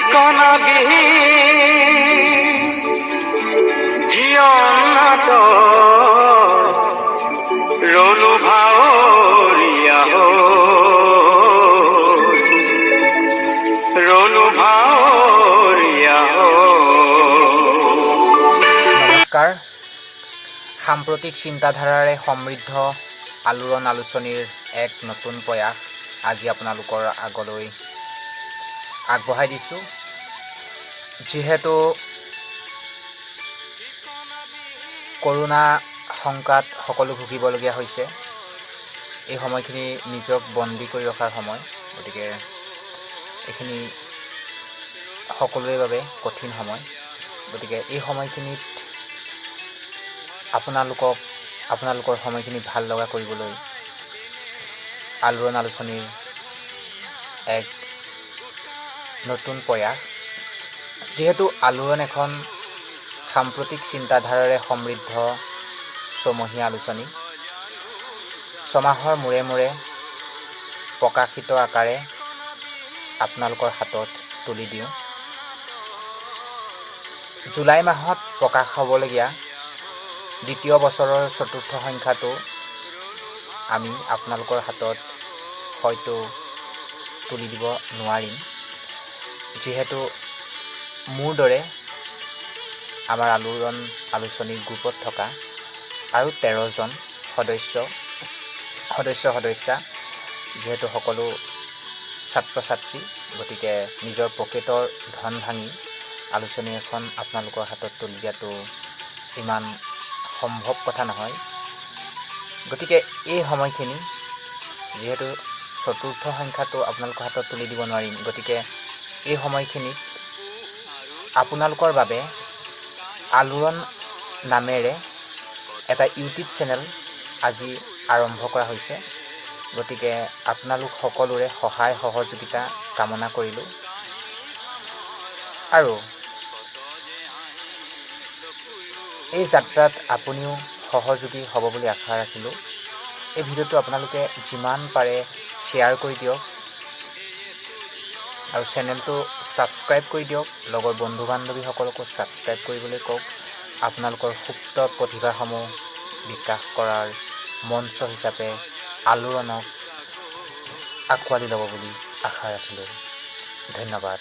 ঠিকনাবিহীন জীৱন নাটক ৰলো ভাৱৰীয়া ৰলো ভাৱৰীয়া। নমস্কাৰ। সাম্প্ৰতিক চিন্তাধাৰাৰে সমৃদ্ধ আলোড়ন আলোচনীৰ এক নতুন প্ৰয়াস আজি আপোনালোকৰ আগলৈ আগবঢ়াই দিছোঁ। যিহেতু কৰোণা শংকাত সকলো ভুগিবলগীয়া হৈছে, এই সময়খিনি নিজক বন্দী কৰি ৰখাৰ সময়, গতিকে এইখিনি সকলোৰে বাবে কঠিন সময়। গতিকে এই সময়খিনিত আপোনালোকৰ সময়খিনি ভাল লগা কৰিবলৈ আলোড়ন আলোচনীৰ এক নতুন প্ৰয়াস। যিহেতু আলোড়ন এখন সাম্প্ৰতিক চিন্তাধাৰাৰে সমৃদ্ধ ছমহীয়া আলোচনী, ছমাহৰ মূৰে মূৰে প্ৰকাশিত আকাৰে আপোনালোকৰ হাতত তুলি দিওঁ। জুলাই মাহত প্ৰকাশ হ'বলগীয়া দ্বিতীয় বছৰৰ চতুৰ্থ সংখ্যাটো আমি আপোনালোকৰ হাতত হয়তো তুলি দিব নোৱাৰিম, যিহেতু মোৰ দৰে আমাৰ আলোড়ন আলোচনীৰ গ্ৰুপত থকা আৰু 13জন সদস্যা যিহেতু সকলো ছাত্ৰ ছাত্ৰী, গতিকে নিজৰ পকেটৰ ধন ভাঙি আলোচনী এখন আপোনালোকৰ হাতত তুলি দিয়াটো ইমান সম্ভৱ কথা নহয়। গতিকে এই সময়খিনি যিহেতু চতুৰ্থ সংখ্যাটো আপোনালোকৰ হাতত তুলি দিব নোৱাৰিম, গতিকে এই সময়খিনিত আপোনালোকৰ বাবে আলোড়ন নামেৰে এটা ইউটিউব চেনেল আজি আৰম্ভ কৰা হৈছে। গতিকে আপোনালোক সকলোৰে সহায় সহযোগিতা কামনা কৰিলোঁ আৰু এই যাত্ৰাত আপুনিও সহযোগী হ'ব বুলি আশা ৰাখিলোঁ। এই ভিডিঅ'টো আপোনালোকে যিমান পাৰে শ্বেয়াৰ কৰি দিয়ক আৰু চেনেলটো ছাবস্ক্ৰাইব কৰি দিয়ক। লগৰ বন্ধু বান্ধৱীসকলকো ছাবস্ক্ৰাইব কৰিবলৈ কওক। আপোনালোকৰ সুপ্ত প্ৰতিভাসমূহ বিকাশ কৰাৰ মঞ্চ হিচাপে আলোড়নক আঁকোৱালি ল'ব বুলি আশা ৰাখিলোঁ। ধন্যবাদ।